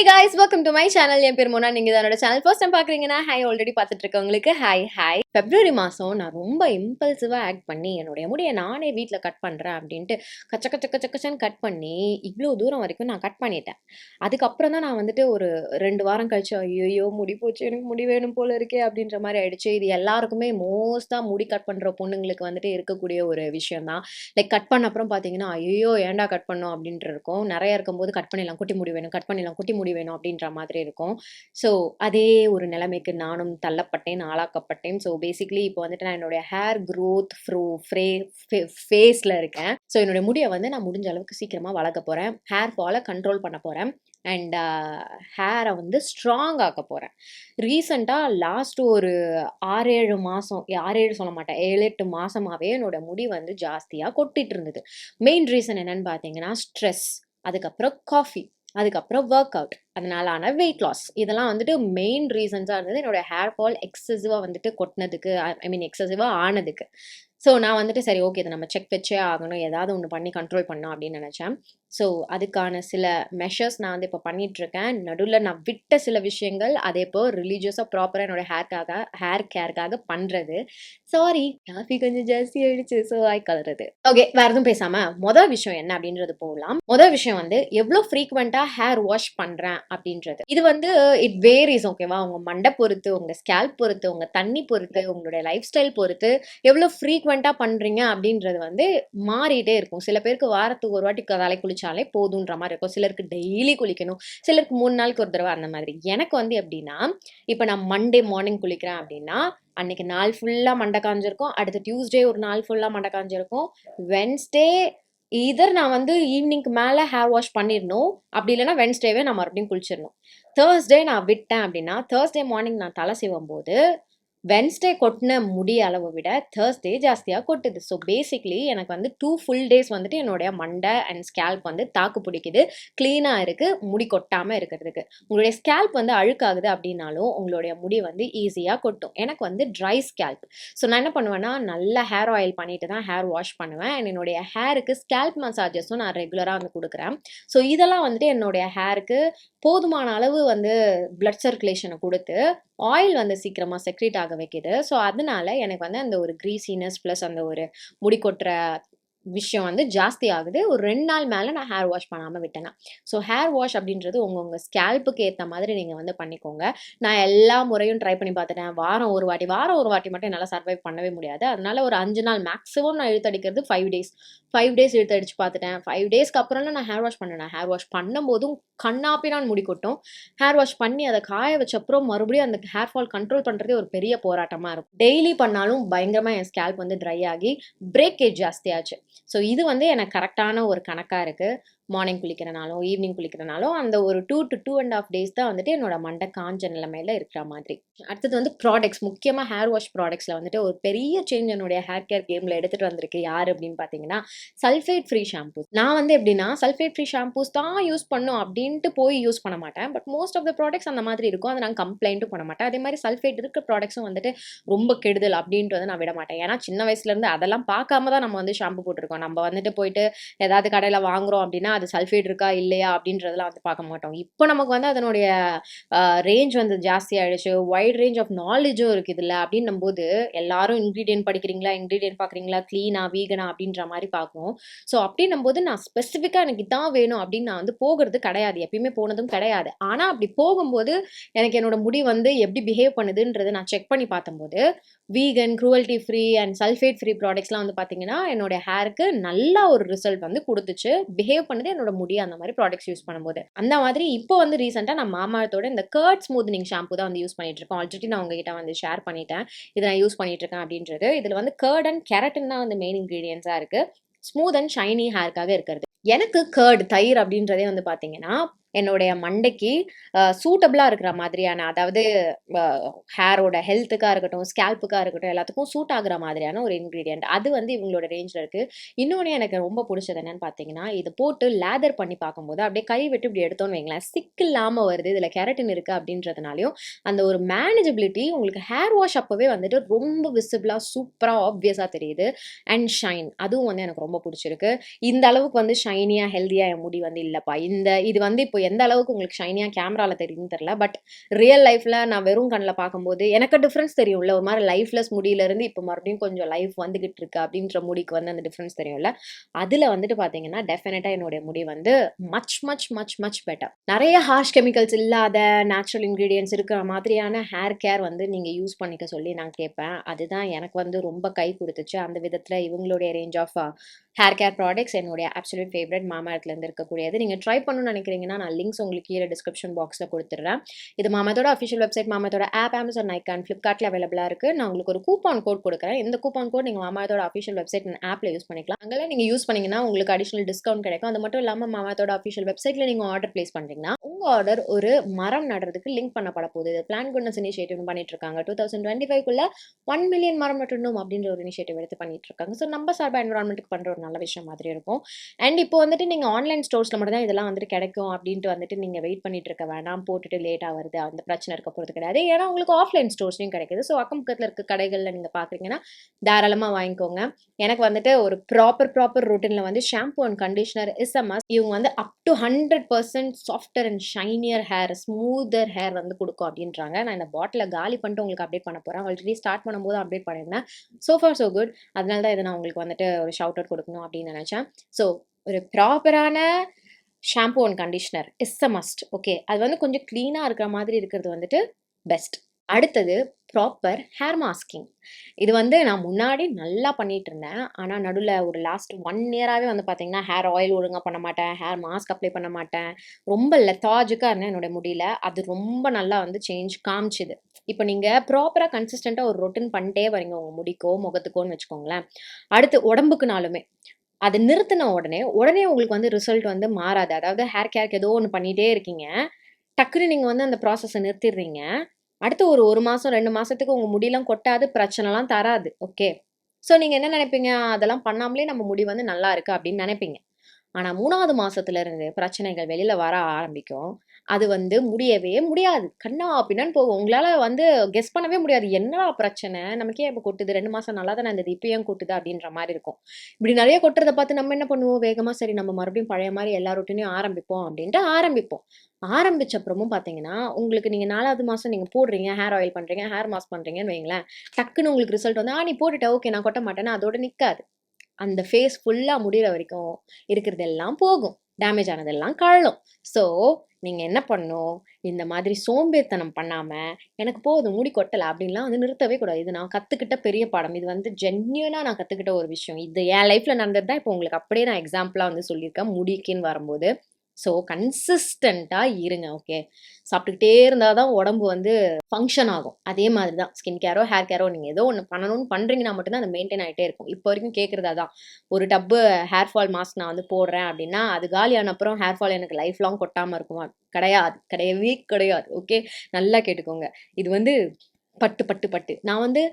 guys, welcome to my channel. என் பேர் மோனா. நீங்க என்னோட சேனல் ஃபர்ஸ்ட் டைம் பாக்குறீங்கன்னா ஆல்ரெடி பார்த்துட்டு இருக்கவங்களுக்கு ஹாய். February மாசம் நான் ரொம்ப இம்பல்சிவா ஆக்ட் பண்ணி என்னுடைய முடியை நானே வீட்டில் கட் பண்றேன் அப்படின்ட்டு கச்சன்னு கட் பண்ணி இவ்வளோ தூரம் வரைக்கும் நான் கட் பண்ணிட்டேன். அதுக்கப்புறம் தான் நான் வந்துட்டு ஒரு 2 வாரம் கழிச்சு ஐயோ முடி போச்சு, எனக்கு முடி வேணும் போல இருக்கே அப்படின்ற மாதிரி ஆயிடுச்சு. இது எல்லாருக்குமே மோஸ்டா முடி கட் பண்ற பொண்ணுங்களுக்கு வந்துட்டு இருக்கக்கூடிய ஒரு விஷயம் தான். லைக் கட் பண்ண அப்புறம் பாத்தீங்கன்னா ஐயோ ஏன்டா கட் பண்ணோம் அப்படின்ட்டு இருக்கும். நிறைய இருக்கும்போது கட் பண்ணிடலாம், குட்டி முடி வேணும், கட் பண்ணிடலாம், குட்டி முடி வேணும் அப்படின்ற மாதிரி இருக்கும். ஸோ அதே ஒரு நிலைமைக்கு நானும் தள்ளப்பட்டேன், ஆளாக்கப்பட்டேன். ஸோ பேசிக்லி இப்போ வந்துட்டு நான் என்னுடைய ஹேர் க்ரோத் ஃபேஸ்ல இருக்கேன். ஸோ என்னுடைய முடியை வந்து நான் முடிஞ்ச அளவுக்கு சீக்கிரமா வளர்க்க போறேன், ஹேர் ஃபாலை கண்ட்ரோல் பண்ண போறேன் அண்ட் ஹேரை வந்து ஸ்ட்ராங் ஆக்க போகிறேன். ரீசெண்டாக லாஸ்ட் ஒரு 6-7 மாதம், 6-7 சொல்ல மாட்டேன், 7-8 மாதமாகவே என்னோட முடி வந்து ஜாஸ்தியாக கொட்டிட்டு இருந்தது. மெயின் ரீசன் என்னன்னு பார்த்தீங்கன்னா ஸ்ட்ரெஸ், அதுக்கப்புறம் காஃபி, அதுக்கப்புறம் ஒர்க் அவுட், அதனால வெயிட் லாஸ், இதெல்லாம் வந்துட்டு மெயின் ரீசன்ஸாக இருந்தது என்னோட ஹேர் ஃபால் எக்ஸசிவாக வந்துட்டு கொட்டினதுக்கு, எக்ஸசிவாக ஆனதுக்கு. ஸோ நான் வந்துட்டு சரி ஓகே இதை நம்ம செக் வச்சே ஆகணும், ஏதாவது ஒன்று பண்ணி கண்ட்ரோல் பண்ணோம் அப்படின்னு நினச்சேன். ஸோ அதுக்கான சில மெஷர்ஸ் நான் வந்து இப்போ பண்ணிகிட்ருக்கேன். நடுவில் நான் விட்ட சில விஷயங்கள் அதே இப்போ ரிலீஜியஸாக ப்ராப்பராக என்னோட ஹேர் கேருக்காக பண்ணுறது. சாரி காஃபி கொஞ்சம் ஜாஸ்தி ஆயிடுச்சு, ஸோ கலருது. ஓகே, வேறு எதுவும் பேசாமல் மொதல் விஷயம் என்ன அப்படின்றது போகலாம். மொதல் விஷயம் வந்து எவ்வளோ ஃப்ரீக்வெண்ட்டாக ஹேர் வாஷ் பண்ணுறேன் அப்படின்றது. இது வந்து இட் வேரிஸ், ஓகேவா? உங்கள் மண்டை பொறுத்து, உங்கள் ஸ்கேல்ப் பொறுத்து, உங்கள் தண்ணி பொறுத்து, உங்களுடைய லைஃப் ஸ்டைல் பொறுத்து எவ்வளோ ஃப்ரீக்வெண்ட்டாக பண்ணுறீங்க அப்படின்றது வந்து மாறிட்டே இருக்கும். சில பேருக்கு வாரத்துக்கு ஒரு வாட்டி தலை குளிச்சாலே போதுன்ற மாதிரி இருக்கும், சிலருக்கு டெய்லி குளிக்கணும், சிலருக்கு 3 நாளுக்கு ஒரு தடவை அந்த மாதிரி. எனக்கு வந்து எப்படின்னா, இப்போ நான் மண்டே மார்னிங் குளிக்கிறேன் அப்படின்னா அன்னைக்கு நாள் ஃபுல்லாக மண்டை காஞ்சிருக்கும், அடுத்த டியூஸ்டே ஒரு நாள் ஃபுல்லாக மண்டை காஞ்சிருக்கும், வென்ஸ்டே இதர் நான் வந்து ஈவினிங்க்கு மேலே ஹேர் வாஷ் பண்ணிடணும், அப்படி இல்லைன்னா வென்ஸ்டேவே நான் மறுபடியும் குளிச்சிடணும். தேர்ஸ்டே நான் விட்டேன் அப்படின்னா தேர்ஸ்டே மார்னிங் நான் தலை சீவும் போது வென்ஸ்டே கொட்டின முடி அளவை விட தேர்ஸ்டே ஜாஸ்தியாக கொட்டுது. ஸோ பேசிக்லி எனக்கு வந்து 2 ஃபுல் டேஸ் வந்துட்டு என்னுடைய மண்டை அண்ட் ஸ்கேல்ப் வந்து தாக்கு பிடிக்குது, க்ளீனாக இருக்குது, முடி கொட்டாமல் இருக்கிறதுக்கு. உங்களுடைய ஸ்கேல்ப் வந்து அழுக்காகுது அப்படின்னாலும் உங்களுடைய முடி வந்து ஈஸியாக கொட்டும். எனக்கு வந்து ட்ரை ஸ்கேல்ப். ஸோ நான் என்ன பண்ணுவேன்னா நல்ல ஹேர் ஆயில் பண்ணிட்டு தான் ஹேர் வாஷ் பண்ணுவேன். அண்ட் என்னுடைய ஹேருக்கு ஸ்கேல்ப் மசாஜஸும் நான் ரெகுலராக வந்து கொடுக்குறேன். ஸோ இதெல்லாம் வந்துட்டு என்னுடைய ஹேருக்கு போதுமான அளவு வந்து பிளட் சர்க்குலேஷனை கொடுத்து ஆயில் வந்து சீக்கிரமாக செக்ரேட் ஆக வைக்கிது. ஸோ அதனால எனக்கு வந்து அந்த ஒரு க்ரீசினஸ் ப்ளஸ் அந்த ஒரு முடி கொட்டுற விஷயம் வந்து ஜாஸ்தி ஆகுது. ஒரு 2 நாள் மேலே நான் ஹேர் வாஷ் பண்ணாமல் விட்டேன்னா. ஸோ ஹேர் வாஷ் அப்படின்றது உங்கள் ஸ்கேல்ப்புக்கு ஏற்ற மாதிரி நீங்கள் வந்து பண்ணிக்கோங்க. நான் எல்லா முறையும் ட்ரை பண்ணி பார்த்துட்டேன். வாரம் ஒரு வாட்டி மட்டும் என்னால் சர்வைவ் பண்ணவே முடியாது. அதனால ஒரு 5 நாள் மேக்ஸிமம் நான் இழுத்தடிக்கிறது 5 டேஸ் இழுத்தடிச்சு பார்த்துட்டேன். 5 டேஸ்க்கு அப்புறம் நான் ஹேர் வாஷ் பண்ணேன். ஹேர் வாஷ் பண்ணும் போதும் கண்ணாப்பினான் முடி கொட்டும். ஹேர் வாஷ் பண்ணி அதை காய வச்ச அப்புறம் மறுபடியும் அந்த ஹேர் ஃபால் கண்ட்ரோல் பண்ணுறதே ஒரு பெரிய போராட்டமாக இருக்கும். டெய்லி பண்ணாலும் பயங்கரமாக என் ஸ்கேல்ப் வந்து ட்ரை ஆகி பிரேக்கேஜ் ஜாஸ்தியாச்சு. ஸோ இது வந்து எனக்கு கரெக்டான ஒரு கணக்காக இருக்குது. மார்னிங் குளிக்கிறனாலும் ஈவினிங் குளிக்கிறனாலும் அந்த ஒரு 2 to 2.5 days தான் வந்துட்டு என்னோட மண்டை காஞ்ச நிலைமையில இருக்கிற மாதிரி. அடுத்தது வந்து ப்ராடக்ட்ஸ், முக்கியமாக ஹேர் வாஷ் ப்ராடக்ட்ஸில் வந்துட்டு ஒரு பெரிய சேஞ்ச் என்னுடைய ஹேர் கேர் கேமில் எடுத்துகிட்டு வந்திருக்கு யார் அப்படின்னு பார்த்தீங்கன்னா சல்ஃபேட் ஃப்ரீ ஷாம்பூஸ். நான் வந்து எப்படின்னா சல்ஃபேட் ஃப்ரீ ஷாம்பூஸ் தான் யூஸ் பண்ணும் அப்படின்ட்டு போய் யூஸ் பண்ண மாட்டேன். But most of the products அந்த மாதிரி இருக்கும், அதை நான் கம்ப்ளைண்ட்டும் பண்ண மாட்டேன். அதே மாதிரி சல்ஃபேட் இருக்கிற ப்ராடக்ட்ஸும் வந்துட்டு ரொம்ப கெடுதல் அப்படின்ட்டு வந்து நான் விட மாட்டேன். ஏன்னா சின்ன வயசுலேருந்து அதெல்லாம் பார்க்காம தான் நம்ம வந்து ஷாம்பு போட்டிருக்கோம். நம்ம வந்துட்டு போயிட்டு ஏதாவது கடையில் வாங்குறோம் அப்படின்னா அது சல்ஃபேட் இருக்கா இல்லையா அப்படின்றதெல்லாம் வந்து பார்க்க மாட்டோம். இப்போ நமக்கு வந்து அதனுடைய ரேஞ்ச் வந்து ஜாஸ்தி ஆயிடுச்சு, வைட் ரேஞ்ச் ஆஃப் நாலேஜும் இருக்குது இல்லை அப்படின்னும் போது எல்லாரும் இன்க்ரீடியன்ட் படிக்கிறீங்களா, இன்க்ரீடியன்ட் பார்க்குறீங்களா, க்ளீனா வீகனா அப்படின்ற மாதிரி பார்க்கும். ஸோ அப்படின்னும் போது நான் ஸ்பெசிஃபிக்காக எனக்கு இதான் வேணும் அப்படின்னு நான் வந்து போகிறது கிடையாது, எப்பயுமே போனதும் கிடையாது. ஆனால் அப்படி போகும்போது எனக்கு என்னோட முடி வந்து எப்படி பிஹேவ் பண்ணுதுன்றது நான் செக் பண்ணி பார்த்தம்போது vegan, cruelty free and sulphate free ப்ராடக்ட்ஸ்லாம் வந்து பார்த்தீங்கன்னா என்னோட ஹேருக்கு நல்ல ஒரு ரிசல்ட் வந்து கொடுத்துச்சு. பிஹேவ் பண்ணது என்னோட முடி அந்த மாதிரி ப்ராடக்ட்ஸ் யூஸ் பண்ணும்போது. அந்த மாதிரி இப்போ வந்து ரீசெண்டாக நான் மாமாஎர்த்தோட இந்த கர்ட் ஸ்மூத்னிங் ஷாம்பு தான் வந்து யூஸ் பண்ணிட்டு இருக்கேன். ஆல்ரெடி நான் உங்ககிட்ட வந்து ஷேர் பண்ணிட்டேன் இதை நான் யூஸ் பண்ணிட்டு இருக்கேன் அப்படின்றது. இதில் வந்து கர்ட் அண்ட் கெரட்டின் தான் வந்து மெயின் இன்க்ரீடியன்ஸாக இருக்குது, ஸ்மூத் அண்ட் ஷைனி ஹேருக்காக இருக்கிறது. எனக்கு கர்ட் தயிர் அப்படின்றதே வந்து பார்த்தீங்கன்னா என்னுடைய மண்டைக்கு சூட்டபிளாக இருக்கிற மாதிரியான, அதாவது ஹேரோட ஹெல்த்துக்காக இருக்கட்டும், ஸ்கேல்ப்புக்காக இருக்கட்டும், எல்லாத்துக்கும் சூட் ஆகுற மாதிரியான ஒரு இன்க்ரீடியன்ட். அது வந்து இவங்களோட ரேஞ்சில் இருக்குது. இன்னொன்று எனக்கு ரொம்ப பிடிச்சது என்னன்னு பார்த்தீங்கன்னா, இது போட்டு லேதர் பண்ணி பார்க்கும்போது அப்படியே கை விட்டு இப்படி எடுத்தோன்னு வைங்களேன், சிக் இல்லாமல் வருது. இதில் கெரட்டின் இருக்குது அப்படின்றதுனாலையும் அந்த ஒரு மேனேஜபிலிட்டி உங்களுக்கு ஹேர் வாஷ் அப்போவே வந்துட்டு ரொம்ப விசிபிளாக சூப்பராக ஆப்வியஸாக தெரியுது. அண்ட் ஷைன், அதுவும் வந்து எனக்கு ரொம்ப பிடிச்சிருக்கு. இந்த அளவுக்கு வந்து ஷைனியாக ஹெல்த்தியாக என் முடி வந்து இல்லைப்பா. இது வந்து இப்போ எந்த அளவுக்கு உங்களுக்கு ஷைனியாக கேமராவில் தெரியுதுன்னு தெரியல. பட் ரியல் லைஃப்பில் நான் வெறும் கண்ணில் பார்க்கும்போது எனக்கு டிஃப்ரென்ஸ் தெரியும்ல. ஒரு மாதிரி லைஃப்லெஸ் முடியிலேருந்து இப்போ மறுபடியும் கொஞ்சம் லைஃப் வந்துகிட்டு இருக்கு அப்படின்ற முடிக்கு வந்து அந்த டிஃப்ரென்ஸ் தெரியும்ல. அதில் வந்துட்டு பார்த்தீங்கன்னா டெஃபினட்டாக என்னுடைய முடி வந்து much much much much better. நிறைய ஹார்ஷ் கெமிக்கல்ஸ் இல்லாத நேச்சுரல் இன்க்ரீடியன்ஸ் இருக்கிற மாதிரியான ஹேர் கேர் வந்து நீங்கள் யூஸ் பண்ணிக்க சொல்லி நான் கேட்பேன். அதுதான் எனக்கு வந்து ரொம்ப கை கொடுத்துச்சு. அந்த விதத்தில் இவங்களுடைய range of hair care products என்னுடைய அப்சல்யூட் ஃபேவரட் மாமாஎர்த்லேருந்து இருக்கக்கூடியது. நீங்கள் ட்ரை பண்ணணும்னு நினைக்கிறீங்கன்னா நான் லிங்க்ஸ் உங்களுக்கு கீழே டிஸ்கிரிப்ஷன் பாக்ஸில் கொடுத்துட்றேன். இது மாமாத்தோட அஃபிஷியல் வெப்சைட், மாமாத்தோட ஆப், அமேசான், நைக்கான், ஃப்ளிப்கார்ட்டில் அவைலபிளாக இருக்குது. நான் உங்களுக்கு ஒரு கூப்பான் கோட் கொடுக்குறேன். இந்த கூப்பான் கோட் நீங்கள் மாமாத்தோட அஃபிஷியல் வெப்சைட் அண்ட் ஆப்பில் யூஸ் பண்ணிக்கலாம். அங்கே நீங்கள் யூஸ் பண்ணிங்கன்னா உங்களுக்கு அடிஷனல் டிஸ்கவுண்ட் கிடைக்கும். அது மட்டும் இல்லாமல் மாமாத்தோட அஃபிஷியல் வெப்சைட்டில் நீங்கள் ஆர்டர் பிளேஸ் பண்ணுறீங்கன்னா உங்கள் ஆர்டர் ஒரு மரம் நடுறதுக்கு லிங்க் பண்ணப்பட போகுது. இது பிளான் குட்னஸ் இனிஷியேட்டிவ் பண்ணிட்டு இருக்காங்க. 2025 1 மில்லியன் மரம் நட்டணும் அப்படின்ற ஒரு இனிஷியேட்டிவ் எடுத்து பண்ணிட்டு இருக்காங்க. ஸோ நம்ம சார்பா என்விரான்மெண்ட்டுக்கு பண்ணுற ஒரு நல்ல விஷயம் மாதிரி இருக்கும். அண்ட் இப்போ வந்துட்டு நீங்கள் ஆன்லைன் ஸ்டோர்ஸில் மட்டும் தான் இதெல்லாம் வந்துட்டு கிடைக்கும் அப்படின்ட்டு வந்துட்டு நீங்கள் வெயிட் பண்ணிட்டு இருக்க வேண்டாம். போட்டுட்டு லேட்டாக வருது அந்த பிரச்சனை இருக்க போகிறது கிடையாது. ஏன்னா உங்களுக்கு ஆஃப்லைன் ஸ்டோர்ஸ்லையும் கிடைக்குது. ஸோ அக்கம் பக்கத்தில் இருக்க கடைகளில் நீங்கள் பார்க்குறீங்கன்னா தாராளமாக வாங்கிக்கோங்க. எனக்கு வந்துட்டு ஒரு ப்ராப்பர் ரூட்டீனில் வந்து shampoo and conditioner is a must. இவங்க வந்து up to 100% softer and shinier hair, smoother hair வந்து கொடுக்கும் அப்படின்றாங்க. நான் இந்த பாட்டிலை காலி பண்ணிட்டு உங்களுக்கு அப்டேட் பண்ண போகிறேன். ஆல்ரெடி ஸ்டார்ட் பண்ணும்போது அப்டேட் பண்ணியிருந்தேன். So for so good. அதனால தான் இதை நான் உங்களுக்கு வந்துட்டு ஒரு ஷவுட் அவுட் கொடுக்கணும் அப்படின்னு நினச்சேன். ஸோ ஒரு ப்ராப்பரான shampoo and conditioner is a must. Okay, அது வந்து கொஞ்சம் க்ளீனாக இருக்கிற மாதிரி இருக்கிறது வந்துட்டு பெஸ்ட். அடுத்தது ப்ராப்பர் ஹேர் மாஸ்கிங். இது வந்து நான் முன்னாடி நல்லா பண்ணிட்டு இருந்தேன். ஆனால் நடுவில் ஒரு லாஸ்ட் 1 இயராகவே வந்து பார்த்தீங்கன்னா ஹேர் ஆயில் ஒழுங்காக பண்ண மாட்டேன், ஹேர் மாஸ்க் அப்ளை பண்ண மாட்டேன், ரொம்ப லெத்தாஜிக்காக இருந்தேன் என்னோட முடியல. அது ரொம்ப நல்லா வந்து சேஞ்ச் காமிச்சுது. இப்போ நீங்கள் ப்ராப்பராக கன்சிஸ்டண்ட்டாக ஒரு ரொட்டீன் பண்ணிட்டே வரீங்க உங்கள் முடிக்கோ முகத்துக்கோன்னு வச்சுக்கோங்களேன். அடுத்து உடம்புக்குனாலுமே அது நிறுத்தின உடனே உங்களுக்கு வந்து ரிசல்ட் வந்து மாறாது. அதாவது ஹேர் கேருக்கு ஏதோ ஒன்று பண்ணிகிட்டே இருக்கீங்க, டக்குன்னு நீங்கள் வந்து அந்த ப்ராசஸை நிறுத்திடுறீங்க. அடுத்து ஒரு மாதம் 2 மாதத்துக்கு உங்கள் முடியெல்லாம் கொட்டாது, பிரச்சனைலாம் தராது. ஓகே, ஸோ நீங்கள் என்ன நினைப்பீங்க, அதெல்லாம் பண்ணாமலே நம்ம முடி வந்து நல்லா இருக்குது அப்படின்னு நினைப்பீங்க. ஆனால் 3வது மாதத்துலேருந்து பிரச்சனைகள் வெளியில் வர ஆரம்பிக்கும். அது வந்து முடியவே முடியாது. கண்ணா பின்னான்னு போகும். உங்களால் வந்து கெஸ் பண்ணவே முடியாது. என்னடா பிரச்சனை, நமக்கே இப்போ கொட்டுது, 2 மாதம் நல்லா தானே இருந்தது, இப்போ ஏன் கொட்டுது அப்படின்ற மாதிரி இருக்கும். இப்படி நிறைய கொட்டுறதை பார்த்து நம்ம என்ன பண்ணுவோம், வேகமாக சரி நம்ம மறுபடியும் பழைய மாதிரி எல்லா ரொட்டீனையும் ஆரம்பிப்போம் அப்படின்ட்டு ஆரம்பிப்போம். ஆரம்பிச்ச அப்புறமும் பார்த்தீங்கன்னா உங்களுக்கு நீங்கள் 4வது மாதம் நீங்கள் போடுறீங்க, ஹேர் ஆயில் பண்ணுறீங்க, ஹேர் மாஸ்க் பண்ணுறீங்கன்னு வைங்களேன், டக்குன்னு உங்களுக்கு ரிசல்ட் வந்து நீ போட்டுட்ட, ஓகே நான் கொட்ட மாட்டேன்னா அதோட நிற்காது. அந்த ஃபேஸ் ஃபுல்லாக முடிகிற வரைக்கும் இருக்கிறதெல்லாம் போகும், டேமேஜ் ஆனதெல்லாம் கழலும். ஸோ நீங்கள் என்ன பண்ணணும், இந்த மாதிரி சோம்பேறித்தனம் பண்ணாமல் எனக்கு போதும் முடி கொட்டலை அப்படின்லாம் வந்து நிறுத்தவே கூடாது. இது நான் கற்றுக்கிட்ட பெரிய பாடம். இது வந்து ஜென்யூனாக நான் கற்றுக்கிட்ட ஒரு விஷயம். இது என் லைஃப்பில் நடந்தது தான் இப்போ உங்களுக்கு அப்படியே நான் எக்ஸாம்பிளாக வந்து சொல்லியிருக்கேன் முடிக்குன்னு வரும்போது. ஸோ கன்சிஸ்டண்ட்டாக இருங்க. ஓகே, சாப்பிட்டுக்கிட்டே இருந்தால் தான் உடம்பு வந்து ஃபங்க்ஷன் ஆகும். அதே மாதிரி தான் ஸ்கின் கேரோ ஹேர் கேரோ நீங்கள் ஏதோ ஒன்று பண்ணணும்னு பண்ணுறீங்கன்னா மட்டும்தான் அது மெயின்டைன் ஆகிட்டே இருக்கும். இப்போ வரைக்கும் கேட்குறதா தான், ஒரு டப்பு ஹேர் ஃபால் மாஸ்க் நான் வந்து போடுறேன் அப்படின்னா அது காலியான அப்புறம் ஹேர் ஃபால் எனக்கு லைஃப் லாங் கொட்டாமல் இருக்குமா? கிடையாது, கிடையவே கிடையாது. ஓகே, நல்லா கேட்டுக்கோங்க. இது வந்து பட்டு நான் வந்து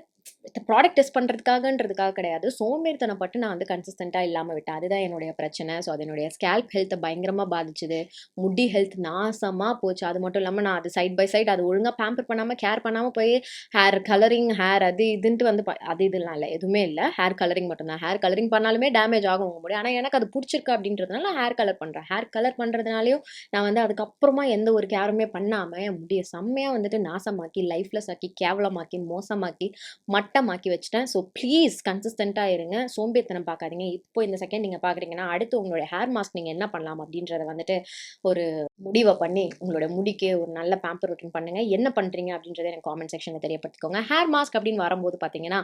ப்ராடக்ட் டெஸ்ட் பண்ணுறதுக்காகன்றதுக்காக கிடையாது, சோம்பேறித்தனப்பட்டு நான் வந்து கன்சிஸ்டண்ட்டாக இல்லாமல் விட்டேன். அதுதான் என்னுடைய பிரச்சனை. ஸோ அது என்னுடைய ஸ்கேல்ப் ஹெல்த்தை பயங்கரமாக பாதிச்சுது, முடி ஹெல்த் நாசமாக போச்சு. அது மட்டும் இல்லாமல் நான் அது சைட் பை சைட் அது ஒழுங்காக பேம்பர் பண்ணாமல் கேர் பண்ணாமல் போய் ஹேர் கலரிங் ஹேர் அது இதுன்ட்டு வந்து அது இதெல்லாம் இல்லை, எதுவுமே இல்லை, ஹேர் கலரிங் மட்டும்தான். ஹேர் கலரிங் பண்ணாலுமே டேமேஜ் ஆகும் உங்கள் முடி. ஆனால் எனக்கு அது பிடிச்சிருக்கு அப்படின்றதுனால ஹேர் கலர் பண்ணுறேன். ஹேர் கலர் பண்ணுறதுனாலையும் நான் வந்து அதுக்கப்புறமா எந்த ஒரு கேருமே பண்ணாமல் என் முடியை செம்மையாக வந்துட்டு நாசமாக்கி, லைஃப்லெஸ் ஆக்கி, கேவலமாக்கி, மோசமாக்கி, மட்டமாக்கி வச்சுட்டேன். ஸோ ப்ளீஸ் கன்சிஸ்டண்ட்டாக இருங்க, சோம்பேறித்தனம் பார்க்காதீங்க. இப்போ இந்த செகண்ட் நீங்கள் பார்க்குறீங்கன்னா அடுத்து உங்களுடைய ஹேர் மாஸ்க் நீங்கள் என்ன பண்ணலாம் அப்படின்றத வந்துட்டு ஒரு முடிவை பண்ணி உங்களோட முடிக்கு ஒரு நல்ல பேம்பர் ரொட்டீன் பண்ணுங்கள். என்ன பண்ணுறீங்க அப்படின்றத எனக்கு காமெண்ட் செக்ஷனில் தெரியப்படுத்திக்கோங்க. ஹேர் மாஸ்க் அப்படின்னு வரும்போது பார்த்தீங்கன்னா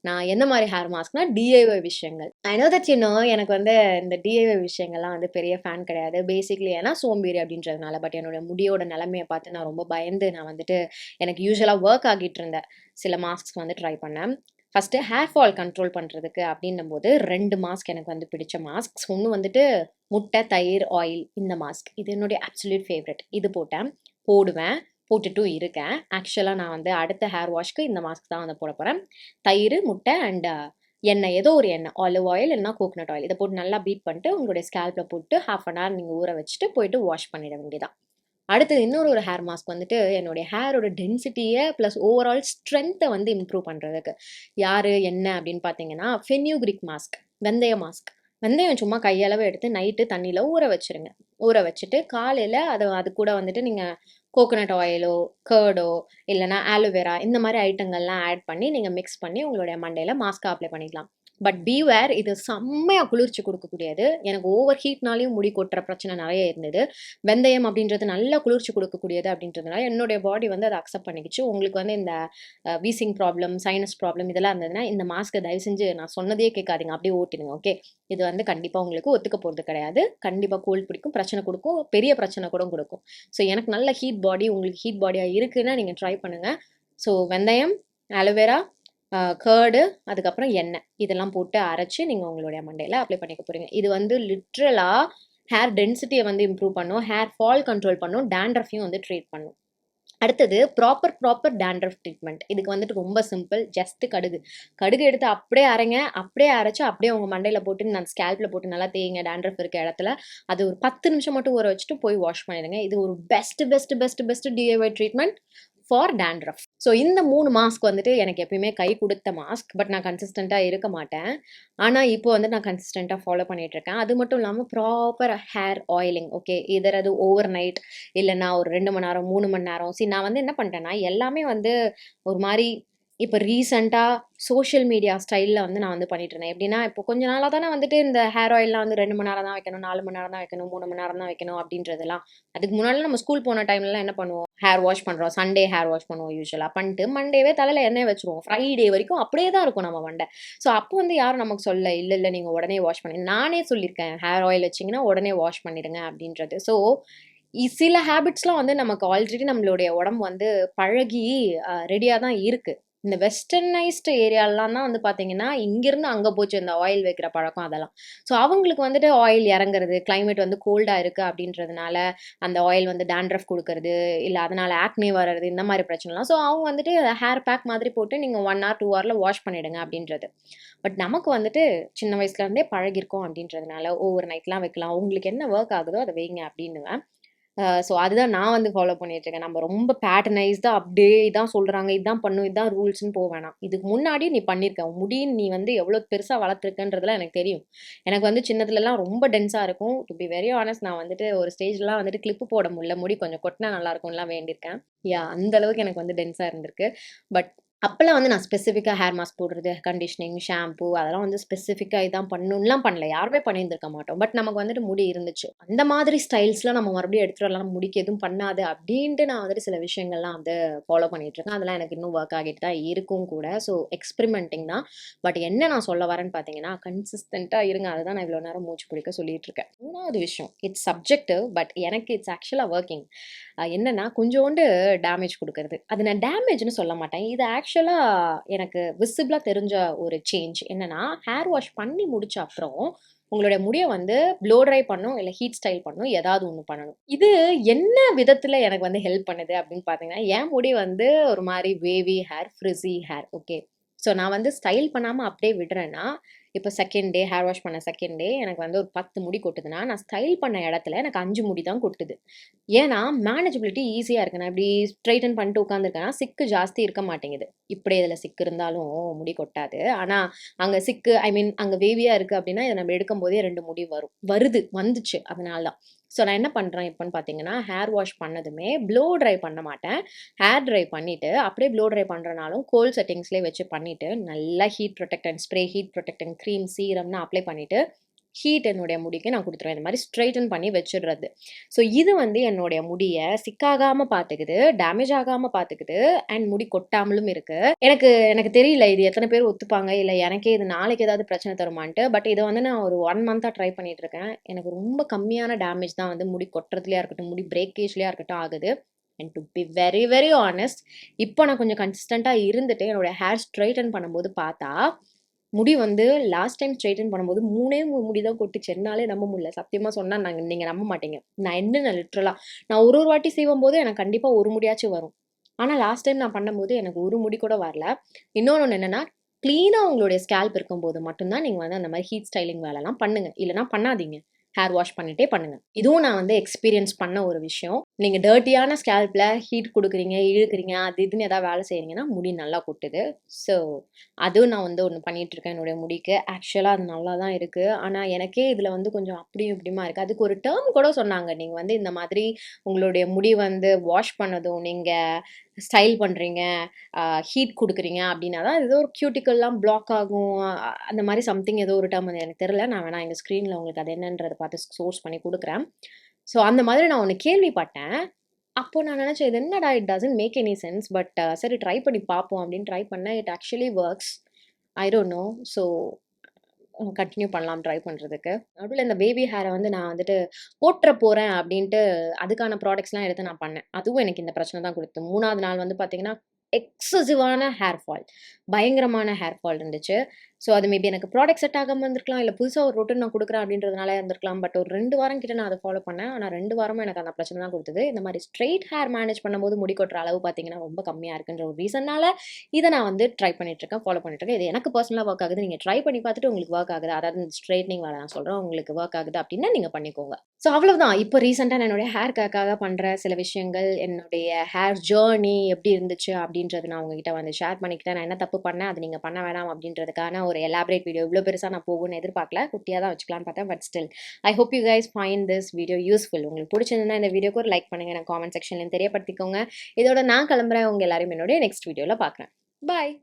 நான் எந்த மாதிரி ஹேர் மாஸ்க்னா டிஐஒய் விஷயங்கள். ஐ நோ தட் எனக்கு வந்து இந்த டிஐஒய் விஷயங்கள்லாம் வந்து பெரிய ஃபேன் கிடையாது பேசிக்லி, ஏன்னா சோம்பேறி அப்படின்றதுனால. பட் என்னோட முடியோட நிலைமையை பார்த்து நான் ரொம்ப பயந்து நான் வந்துட்டு எனக்கு யூஸ்வலாக ஒர்க் ஆகிட்டு இருந்தேன் சில மாஸ்க் வந்து ட்ரை பண்ணேன். ஃபஸ்ட்டு ஹேர் ஃபால் கண்ட்ரோல் பண்ணுறதுக்கு அப்படின்னும் போது 2 மாஸ்க் எனக்கு வந்து பிடிச்ச மாஸ்க்ஸ். ஒன்று வந்துட்டு முட்டை தயிர் ஆயில், இந்த மாஸ்க் இது என்னுடைய அப்சல்யூட் ஃபேவரட். இது போடுவேன், போட்டுட்டும் இருக்கேன். ஆக்சுவலாக நான் வந்து அடுத்த ஹேர் வாஷ்க்கு இந்த மாஸ்க் தான் வந்து போட போகிறேன். தயிர், முட்டை அண்ட் எண்ணெய், ஏதோ ஒரு எண்ணெய், ஆலிவ் ஆயில் இல்லைனா கோகனட் ஆயில், இதை போட்டு நல்லா பீட் பண்ணிட்டு உங்களுடைய ஸ்கேல்பில் போட்டு 1/2 hour நீங்கள் ஊற வச்சுட்டு போயிட்டு வாஷ் பண்ணிட வேண்டியதான். அடுத்தது இன்னொரு ஹேர் மாஸ்க் வந்துட்டு என்னுடைய ஹேரோட டென்சிட்டியை ப்ளஸ் ஓவரால் ஸ்ட்ரென்த்தை வந்து இம்ப்ரூவ் பண்ணுறதுக்கு. யார் என்ன அப்படின்னு பார்த்தீங்கன்னா ஃபென்யூக்ரிக் மாஸ்க், வெந்தய மாஸ்க். வெந்தயம் சும்மா கையளவு எடுத்து நைட்டு தண்ணியில் ஊற வச்சுருங்க. ஊற வச்சுட்டு காலையில் அது கூட வந்துட்டு நீங்கள் கோகோனட் ஆயிலோ கர்டோ இல்லைனா ஆலோவேரா இந்த மாதிரி ஐட்டங்கள்லாம் ஆட் பண்ணி நீங்கள் மிக்ஸ் பண்ணி உங்களுடைய மண்டையில் மாஸ்க்காக அப்ளை பண்ணிக்கலாம். பட் பீவேர், இது செம்மையாக குளிர்ச்சி கொடுக்கக்கூடியது. எனக்கு ஓவர் ஹீட்னாலையும் முடி கொட்டுற பிரச்சனை நிறைய இருந்தது. வெந்தயம் அப்படின்றது நல்லா குளிர்ச்சி கொடுக்கக்கூடியது அப்படின்றதுனால என்னுடைய பாடி வந்து அதை அக்செப்ட் பண்ணிக்கிச்சு. உங்களுக்கு வந்து இந்த வீசிங் ப்ராப்ளம், சைனஸ் ப்ராப்ளம் இதெல்லாம் இருந்ததுன்னா இந்த மாஸ்க்கை தயவு செஞ்சு நான் சொன்னதே கேட்காதீங்க, அப்படியே ஓட்டிடுங்க. ஓகே, இது வந்து கண்டிப்பாக உங்களுக்கு ஒத்துக்க போகிறது கிடையாது. கண்டிப்பாக கோல்ட் பிடிக்கும், பிரச்சனை கொடுக்கும், பெரிய பிரச்சனை கூட கொடுக்கும். ஸோ எனக்கு நல்ல ஹீட் பாடி, உங்களுக்கு ஹீட் பாடியாக இருக்குன்னா நீங்கள் ட்ரை பண்ணுங்கள். ஸோ வெந்தயம், ஆலோவேரா, கர்டு, அதுக்கப்புறம் எண்ணெய் இதெல்லாம் போட்டு அரைச்சி நீங்கள் உங்களுடைய மண்டையில் அப்ளை பண்ணிக்க போகிறீங்க. இது வந்து லிட்ரலாக ஹேர் டென்சிட்டியை வந்து இம்ப்ரூவ் பண்ணும், ஹேர் ஃபால் கண்ட்ரோல் பண்ணும், டேண்ட்ரஃபையும் வந்து ட்ரீட் பண்ணும். அடுத்தது ப்ராப்பர் டேண்ட்ரஃப் ட்ரீட்மெண்ட். இதுக்கு வந்துட்டு ரொம்ப சிம்பிள். ஜஸ்ட் கடுகு எடுத்து அப்படியே அரைங்க. அப்படியே அரைச்சி அப்படியே உங்கள் மண்டையில் போட்டு நான் ஸ்கேல்பில் போட்டு நல்லா தேய்ங்க டேண்ட்ரஃப் இருக்க இடத்துல. அது ஒரு 10 நிமிஷம் மட்டும் ஊற வச்சுட்டு போய் வாஷ் பண்ணிடுங்க. இது ஒரு best DIY treatment for dandruff. So இந்த 3 மாஸ்க் வந்துட்டு எனக்கு எப்பயுமே கை கொடுத்த மாஸ்க். பட் நான் கன்சிஸ்டண்ட்டாக இருக்க மாட்டேன். ஆனால் இப்போ வந்து நான் கன்சிஸ்டண்ட்டாக ஃபாலோ பண்ணிகிட்ருக்கேன். அது மட்டும் இல்லாமல் ப்ராப்பர் ஹேர் ஆயிலிங். ஓகே, இதர் அது ஓவர் நைட் இல்லைன்னா ஒரு 2 மணி நேரம் 3 மணி நேரம். நான் வந்து என்ன பண்ணிட்டேன்னா எல்லாமே வந்து ஒரு மாதிரி இப்போ ரீசெண்டாக சோஷியல் மீடியா ஸ்டைலில் வந்து நான் வந்து பண்ணிட்டு இருந்தேன். எப்படின்னா இப்போ கொஞ்ச நாளாக தானே வந்துட்டு இந்த ஹேர் ஆயில்லாம் வந்து 2 மணி நேரம் தான் வைக்கணும், 4 மணி நேரம் தான் வைக்கணும், 3 மணி நேரம் தான் வைக்கணும் அப்படின்றதெல்லாம். அதுக்கு முன்னாடி நம்ம ஸ்கூல் போன டைம்லலாம் என்ன பண்ணுவோம், ஹேர் வாஷ் பண்ணுறோம், சண்டே ஹேர் வாஷ் பண்ணுவோம் யூஸ்வலாக. பண்ணிட்டு மண்டேவே தலையில் எண்ணெய் வச்சுருவோம், ஃப்ரைடே வரைக்கும் அப்படியே தான் இருக்கும் நம்ம மண்டை. ஸோ அப்போ வந்து யாரும் நமக்கு சொல்ல இல்லை நீங்கள் உடனே வாஷ் பண்ணி, நானே சொல்லியிருக்கேன் ஹேர் ஆயில் வச்சிங்கன்னா உடனே வாஷ் பண்ணிடுங்க அப்படின்றது. ஸோ சில ஹேபிட்ஸ்லாம் வந்து நமக்கு ஆல்ரெடி நம்மளுடைய உடம்பு வந்து பழகி ரெடியாக தான் இருக்குது. இந்த வெஸ்டர்னைஸ்டு ஏரியாலாம் தான் வந்து பார்த்தீங்கன்னா இங்கேருந்து அங்கே போச்சு இந்த ஆயில் வைக்கிற பழக்கம் அதெல்லாம். ஸோ அவங்களுக்கு வந்துட்டு ஆயில் இறங்குறது, கிளைமேட் வந்து கோல்டாக இருக்குது அப்படின்றதுனால அந்த ஆயில் வந்து டேண்ட்ரஃப் கொடுக்கறது, இல்லை அதனால் ஆக்னே வர்றது, இந்த மாதிரி பிரச்சனைலாம். ஸோ அவங்க வந்துட்டு ஹேர் பேக் மாதிரி போட்டு நீங்கள் 1 hour 2 hourல வாஷ் பண்ணிவிடுங்க அப்படின்றது. பட் நமக்கு வந்துட்டு சின்ன வயசுலேருந்தே பழகிருக்கோம் அப்படின்றதுனால ஓவர் நைட்லாம் வைக்கலாம், உங்களுக்கு என்ன ஒர்க் ஆகுதோ அதை வைங்க அப்படின்னுவேன். ஸோ அதுதான் நான் வந்து ஃபாலோ பண்ணிட்டுருக்கேன். நம்ம ரொம்ப பேட்டர்னைஸ்டாக அப்படியே இதான் சொல்கிறாங்க, இதான் பண்ணும், இதான் ரூல்ஸ்ன்னு போக வேணாம். இதுக்கு முன்னாடி நீ பண்ணியிருக்க, முடின்னு நீ வந்து எவ்வளோ பெருசாக வளர்த்துருக்கன்றதுலாம் எனக்கு தெரியும். எனக்கு வந்து சின்னதுலலாம் ரொம்ப டென்ஸாக இருக்கும். டு பி வெரி ஆனஸ்ட், நான் வந்துட்டு ஒரு ஸ்டேஜ்லாம் வந்துட்டு கிளிப்பு போட முடியல, முடி கொஞ்சம் கொட்டினா நல்லாயிருக்கும்லாம் வேண்டியிருக்கேன். அந்த அளவுக்கு எனக்கு வந்து டென்ஸாக இருந்திருக்கு. பட் அப்போல்லாம் வந்து நான் ஸ்பெசிஃபிக்காக ஹேர் மாஸ்க் போடுறது, கண்டிஷனிங், ஷாம்பு அதெல்லாம் வந்து ஸ்பெசிஃபிக்காக இதான் பண்ணணும்லாம் பண்ணல. யாருமே பண்ணியிருந்திருக்க மாட்டோம். பட் நமக்கு வந்துட்டு முடி இருந்துச்சு. அந்த மாதிரி ஸ்டைல்ஸ்லாம் நம்ம மறுபடியும் எடுத்துகிட்டு வரலாம், முடிக்கு எதுவும் பண்ணாது அப்படின்ட்டு நான் வந்துட்டு சில விஷயங்கள்லாம் வந்து ஃபாலோ பண்ணிகிட்ருக்கேன். அதெல்லாம் எனக்கு இன்னும் ஒர்க் ஆகிட்டு தான் இருக்கும் கூட. ஸோ எக்ஸ்பெரிமெண்டிங் தான். பட் என்ன நான் சொல்ல வரேன்னு பார்த்தீங்கன்னா, கன்சிஸ்டண்ட்டாக இருங்க. அதுதான் நான் இவ்வளோ நேரம் மூச்சு பிடிக்க சொல்லிட்டு இருக்கேன். 3வது விஷயம், இட்ஸ் சப்ஜெக்டிவ் பட் எனக்கு இட்ஸ் ஆக்சுவலாக ஒர்க்கிங். என்னன்னா கொஞ்சோண்டு டேமேஜ் கொடுக்கறது. அது நான் டேமேஜ்னு சொல்ல மாட்டேன். இது ஆக்சுவலாக எனக்கு விசிபிளாக தெரிஞ்ச ஒரு சேஞ்ச். என்னன்னா ஹேர் வாஷ் பண்ணி முடிச்ச அப்புறம் உங்களுடைய முடியை வந்து ப்ளோ ட்ரை பண்ணும், இல்லை ஹீட் ஸ்டைல் பண்ணும், ஏதாவது ஒன்று பண்ணணும். இது என்ன விதத்தில் எனக்கு வந்து ஹெல்ப் பண்ணுது அப்படின்னு பார்த்தீங்கன்னா, என் முடி வந்து ஒரு மாதிரி wavy hair, frizzy hair. Okay, so நான் வந்து ஸ்டைல் பண்ணாமல் அப்படியே விடுறேன்னா, இப்போ செகண்ட் டே ஹேர் வாஷ் பண்ண செகண்ட் டே எனக்கு வந்து ஒரு 10 முடி கொட்டுதுன்னா, நான் ஸ்டைல் பண்ண இடத்துல எனக்கு 5 முடி தான் கொட்டுது. ஏன்னா மேனேஜபிலிட்டி ஈஸியாக இருக்குது. நான் இப்படி ஸ்ட்ரைட்டன் பண்ணிட்டு உட்காந்துருக்கேன்னா சிக்கு ஜாஸ்தி இருக்க மாட்டேங்குது. இப்படி இதில் சிக்கு இருந்தாலும் முடி கொட்டாது. ஆனால் அங்கே சிக்கு, ஐ மீன் அங்கே வேவியாக இருக்குது அப்படின்னா இதை நம்ம எடுக்கும் போதே 2 முடி வந்துச்சு. அதனால தான். ஸோ நான் என்ன பண்ணுறேன் இப்போன்னு பார்த்தீங்கன்னா, ஹேர் வாஷ் பண்ணதுமே ப்ளோ ட்ரை பண்ண மாட்டேன். ஹேர் ட்ரை பண்ணிவிட்டு அப்படியே ப்ளோ ட்ரை பண்ணுறனாலும் கோல்ட் செட்டிங்ஸ்லேயே வச்சு பண்ணிவிட்டு நல்லா heat protectant spray, heat protectant cream, சீரம்னு அப்ளை பண்ணிவிட்டு ஹீட் என்னுடைய முடிக்கு நான் கொடுத்துருவேன். இந்த மாதிரி ஸ்ட்ரைட்டன் பண்ணி வச்சிடுறது. ஸோ இது வந்து என்னுடைய முடியை சிக்காகாமல் பார்த்துக்குது, டேமேஜ் ஆகாமல் பார்த்துக்குது, அண்ட் முடி கொட்டாமலும் இருக்குது. எனக்கு தெரியல இது எத்தனை பேர் ஒத்துப்பாங்க, இல்லை எனக்கே இது நாளைக்கு ஏதாவது பிரச்சனை தருமான்ட்டு. பட் இதை வந்து நான் ஒரு 1 month ட்ரை பண்ணிட்டு இருக்கேன். எனக்கு ரொம்ப கம்மியான டேமேஜ் தான் வந்து முடி கொட்டுறதுலையா இருக்கட்டும், முடி பிரேக்கேஜ்லையா இருக்கட்டும் ஆகுது. And to be very very honest, இப்போ நான் கொஞ்சம் கன்சிஸ்டண்ட்டாக இருந்துட்டு என்னோட ஹேர் ஸ்ட்ரைட்டன் பண்ணும்போது பார்த்தா முடி வந்து லாஸ்ட் டைம் ஸ்ட்ரைட்டன் பண்ணும்போது 3 முடி தான் கொட்டுச்சு. என்னாலே நம்ப முடியல. சத்தியமாக சொன்னால் நீங்கள் நம்ப மாட்டீங்க. நான் லிட்ரலாக நான் ஒரு வாட்டி செய்யும் போது எனக்கு கண்டிப்பாக ஒரு முடியாச்சும் வரும். ஆனால் லாஸ்ட் டைம் நான் பண்ணும்போது எனக்கு ஒரு முடி கூட வரல. இன்னொன்று என்னென்னா, க்ளீனாக உங்களுடைய ஸ்கேல்ப் இருக்கும்போது மட்டும்தான் நீங்கள் வந்து அந்த மாதிரி ஹீட் ஸ்டைலிங் வேலைலாம் பண்ணுங்கள். இல்லைனா பண்ணாதீங்க. ஹேர் வாஷ் பண்ணிட்டே பண்ணுங்க. இதுவும் நான் வந்து எக்ஸ்பீரியன்ஸ் பண்ண ஒரு விஷயம். நீங்கள் டர்ட்டியான ஸ்கேல்பில் ஹீட் கொடுக்குறீங்க, இழுக்கிறீங்க, அது இதுன்னு ஏதாவது வேலை செய்கிறீங்கன்னா முடி நல்லா கொட்டுது. ஸோ அதுவும் நான் வந்து ஒன்று பண்ணிகிட்ருக்கேன் என்னுடைய முடிக்கு. ஆக்சுவலாக அது நல்லா தான் இருக்குது. ஆனால் எனக்கே இதில் வந்து கொஞ்சம் அப்படியும் இப்படியுமா இருக்குது. அதுக்கு ஒரு டேர்ம் கூட சொன்னாங்க. நீங்கள் வந்து இந்த மாதிரி உங்களுடைய முடி வந்து வாஷ் பண்ணதும், நீங்கள் ஸ்டைல் பண்ணுறீங்க, ஹீட் கொடுக்குறீங்க அப்படின்னா தான் ஏதோ ஒரு கியூட்டிக்கல்லாம் பிளாக் ஆகும். அந்த மாதிரி சம்திங் ஏதோ ஒரு டேர்ம் வந்து எனக்கு தெரியல. நான் வேணா எங்கள் ஸ்க்ரீனில் உங்களுக்கு அது என்னன்றதை பார்த்து சோர்ஸ் பண்ணி கொடுக்குறேன். ஸோ அந்த மாதிரி நான் ஒன்று கேள்விப்பட்டேன். அப்போ நான் நினச்சேன், இது என்னடா it doesn't make any sense. But சரி ட்ரை பண்ணி பார்ப்போம் அப்படின்னு ட்ரை பண்ணேன். It actually works. I don't know. So continue பண்ணலாம் ட்ரை பண்ணுறதுக்கு. நடுவில் இந்த பேபி ஹேரை வந்து நான் வந்துட்டு போட்டுற போகிறேன் அப்படின்ட்டு அதுக்கான ப்ராடக்ட்ஸ்லாம் எடுத்து நான் பண்ணேன். அதுவும் எனக்கு இந்த பிரச்சனை தான் கொடுத்து. 3வது நாள் வந்து பார்த்தீங்கன்னா எக்ஸசிவான ஹேர் ஃபால், பயங்கரமான ஹேர் ஃபால் இருந்துச்சு. ஸோ அது மேபி எனக்கு ப்ராடக்ட் செட் ஆகாமல் இருந்திருக்கலாம், இல்லை புதுசாக ஒரு ரொட்டீன் நான் கொடுக்குறேன் அப்படின்றதுனால இருந்திருக்கலாம். பட் ஒரு 2 வாரம் கிட்ட நான் அதை ஃபாலோ பண்ணேன். ஆனால் 2 வாரமும் எனக்கு அந்த பிரச்சனை தான் கொடுத்தது. இந்த மாதிரி ஸ்ட்ரெயிட் ஹேர் மேனேஜ் பண்ணும்போது முடி கொட்டுற அளவு பார்த்தீங்கன்னா ரொம்ப கம்மியாக இருக்குன்ற ஒரு ரீசன்னால இதை நான் வந்து ட்ரை பண்ணிட்டுருக்கேன், ஃபாலோ பண்ணிட்டுருக்கேன். இது எனக்கு பர்சனலாக ஒர்க் ஆகுது. நீங்கள் ட்ரை பண்ணி பார்த்துட்டு உங்களுக்கு ஒர்க் ஆகுது, அதாவது இந்த ஸ்ட்ரெயிட்னிங் வேலை நான் சொல்கிறேன், உங்களுக்கு ஒர்க் ஆகுது அப்படின்னா நீங்கள் பண்ணிக்கோங்க. ஸோ அவ்வளவுதான். இப்போ ரீசெண்டாக நான் என்னுடைய ஹேர் கேருக்காக பண்ணுற சில விஷயங்கள், என்னுடைய ஹேர் ஜேர்னி எப்படி இருந்துச்சு அப்படின்றது நான் உங்ககிட்ட வந்து ஷேர் பண்ணிக்கிட்டேன். நான் என்ன தப்பு பண்ணேன், அது நீங்கள் பண்ண வேணாம் அப்படின்றதுக்கான ஒரு எலாபரேட் வீடியோ. இவ்வளோ பெருசாக நான் போகும்னு எதிர்பார்க்கல, குட்டியாக தான் வச்சுக்கலான்னு பார்த்தேன். But still I hope you guys find this video useful. உங்களுக்கு பிடிச்சிருந்தா இந்த வீடியோக்கு ஒரு லைக் பண்ணுங்கள், எனக்கு காமெண்ட் செக்ஷன்லையும் தெரியப்படுத்திக்கோங்க. இதோட நான் கிளம்புறேன். உங்கள் எல்லாரும் என்னுடைய நெக்ஸ்ட் வீடியோவில் பார்க்குறேன். பாய்.